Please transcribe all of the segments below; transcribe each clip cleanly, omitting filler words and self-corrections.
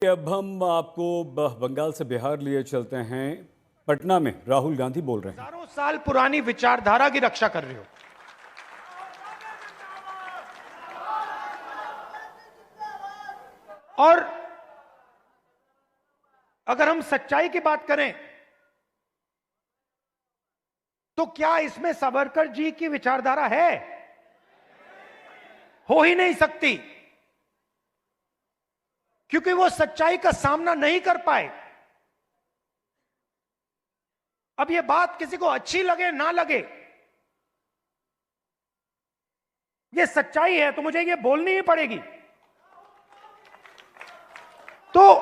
अब हम आपको बंगाल से बिहार लिए चलते हैं। पटना में राहुल गांधी बोल रहे हैं। हजारों साल पुरानी विचारधारा की रक्षा कर रहे हो। और अगर हम सच्चाई की बात करें तो क्या इसमें सावरकर जी की विचारधारा है? हो ही नहीं सकती, क्योंकि वो सच्चाई का सामना नहीं कर पाए। अब ये बात किसी को अच्छी लगे ना लगे, ये सच्चाई है तो मुझे ये बोलनी ही पड़ेगी। तो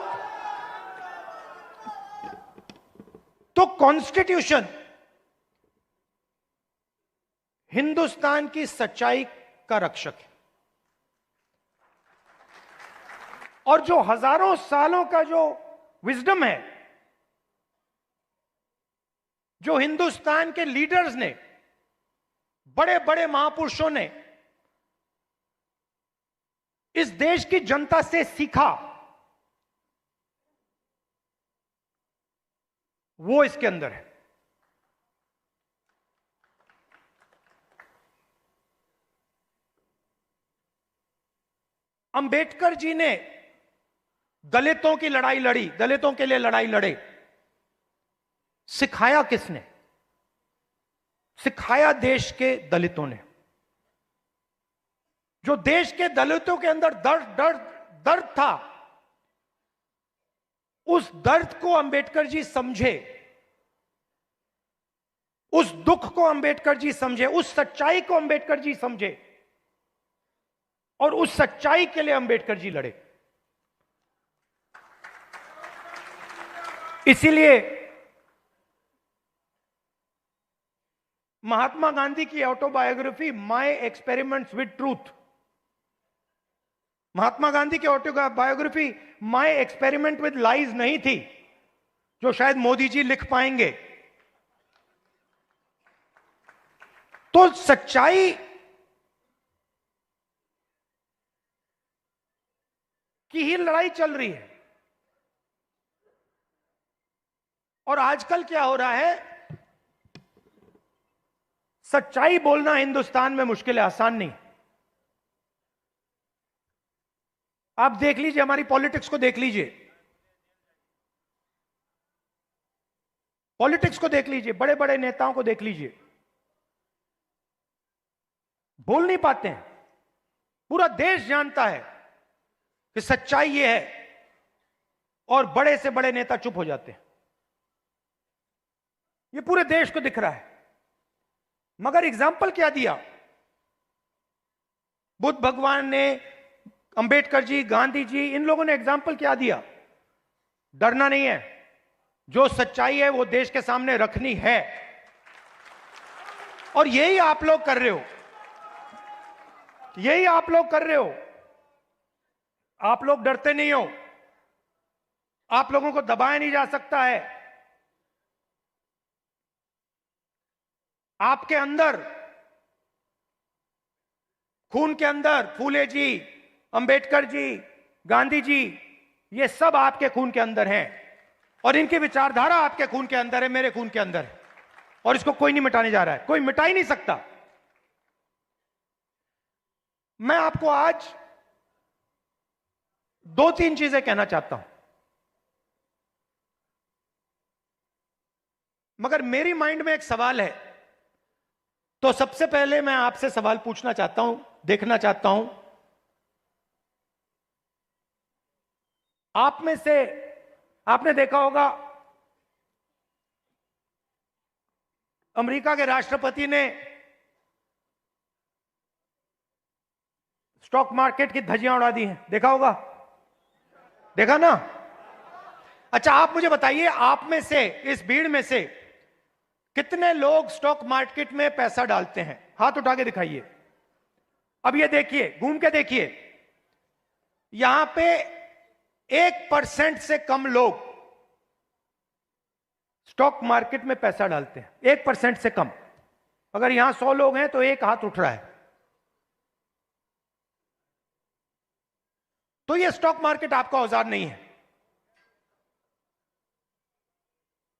कॉन्स्टिट्यूशन हिंदुस्तान की सच्चाई का रक्षक है, और जो हजारों सालों का जो विजडम है, जो हिंदुस्तान के लीडर्स ने, बड़े बड़े महापुरुषों ने इस देश की जनता से सीखा, वो इसके अंदर है। अंबेडकर जी ने दलितों की लड़ाई लड़ी, दलितों के लिए लड़ाई लड़े। सिखाया किसने? सिखाया देश के दलितों ने। जो देश के दलितों के अंदर दर्द था, उस दर्द को अंबेडकर जी समझे, उस दुख को अंबेडकर जी समझे, उस सच्चाई को अंबेडकर जी समझे, और उस सच्चाई के लिए अंबेडकर जी लड़े। इसीलिए महात्मा गांधी की autobiography my experiments with truth, Mahatma Gandhi की autobiography my experiment with lies नहीं थी, जो शायद मोदी जी लिख पाएंगे। तो सच्चाई की ही लड़ाई चल रही है। और आजकल क्या हो रहा है, सच्चाई बोलना हिंदुस्तान में मुश्किल है, आसान नहीं। आप देख लीजिए, हमारी पॉलिटिक्स को देख लीजिए, पॉलिटिक्स को देख लीजिए, बड़े बड़े नेताओं को देख लीजिए, बोल नहीं पाते हैं। पूरा देश जानता है कि सच्चाई ये है, और बड़े से बड़े नेता चुप हो जाते हैं। ये पूरे देश को दिख रहा है। मगर एग्जाम्पल क्या दिया? बुद्ध भगवान ने, अंबेडकर जी, गांधी जी, इन लोगों ने एग्जाम्पल क्या दिया? डरना नहीं है, जो सच्चाई है वो देश के सामने रखनी है। और यही आप लोग कर रहे हो, यही आप लोग कर रहे हो। आप लोग डरते नहीं हो, आप लोगों को दबाया नहीं जा सकता है। आपके अंदर, खून के अंदर फूले जी, अंबेडकर जी, गांधी जी, ये सब आपके खून के अंदर हैं, और इनकी विचारधारा आपके खून के अंदर है, मेरे खून के अंदर है, और इसको कोई नहीं मिटाने जा रहा है, कोई मिटा ही नहीं सकता। मैं आपको आज दो तीन चीजें कहना चाहता हूं, मगर मेरी माइंड में एक सवाल है। तो सबसे पहले मैं आपसे सवाल पूछना चाहता हूं, देखना चाहता हूं, आप में से, आपने देखा होगा अमेरिका के राष्ट्रपति ने स्टॉक मार्केट की धज्जियां उड़ा दी हैं, देखा होगा, देखा ना? अच्छा, आप मुझे बताइए, आप में से, इस भीड़ में से कितने लोग स्टॉक मार्केट में पैसा डालते हैं? हाथ उठा के दिखाइए। अब ये देखिए, घूम के देखिए, यहां पे 1% से कम लोग स्टॉक मार्केट में पैसा डालते हैं, 1% से कम। अगर यहां 100 लोग हैं तो एक हाथ उठ रहा है। तो ये स्टॉक मार्केट आपका औजार नहीं है।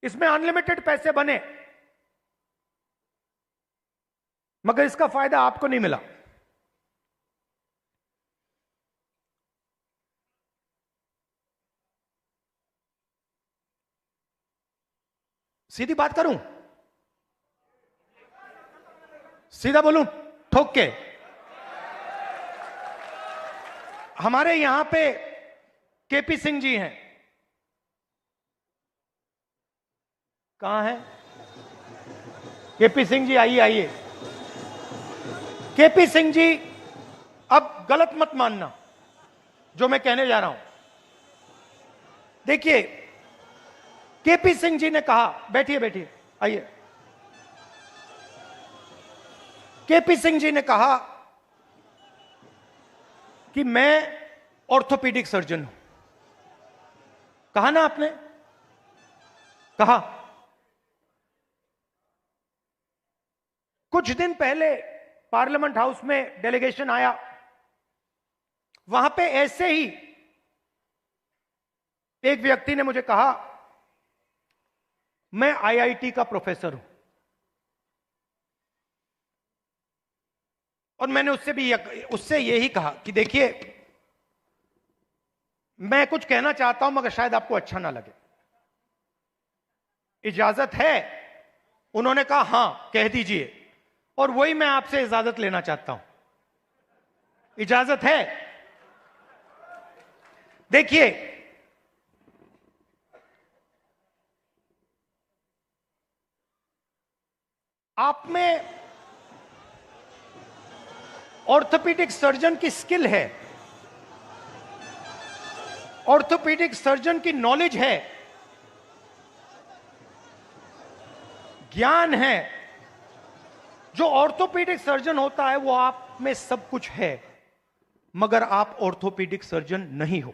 इसमें अनलिमिटेड पैसे बने, मगर इसका फायदा आपको नहीं मिला। सीधी बात करूं, सीधा बोलूं, ठोक के, हमारे यहां पे केपी सिंह जी हैं। कहां हैं केपी सिंह जी? आइए आइए। केपी सिंह जी, अब गलत मत मानना जो मैं कहने जा रहा हूं। देखिए, केपी सिंह जी ने कहा, बैठिए बैठिए, आइए। केपी सिंह जी ने कहा कि मैं ऑर्थोपीडिक सर्जन हूं। कहा ना आपने? कहा। कुछ दिन पहले पार्लियामेंट हाउस में डेलीगेशन आया, वहां पे ऐसे ही एक व्यक्ति ने मुझे कहा, मैं आईआईटी का प्रोफेसर हूं। और मैंने उससे यही कहा कि देखिए, मैं कुछ कहना चाहता हूं मगर शायद आपको अच्छा ना लगे, इजाजत है? उन्होंने कहा हां, कह दीजिए। और वही मैं आपसे इजाजत लेना चाहता हूं, इजाजत है? देखिए, आप में ऑर्थोपीडिक सर्जन की स्किल है, ऑर्थोपीडिक सर्जन की नॉलेज है, ज्ञान है। जो ऑर्थोपीडिक सर्जन होता है वो आप में सब कुछ है, मगर आप ऑर्थोपीडिक सर्जन नहीं हो।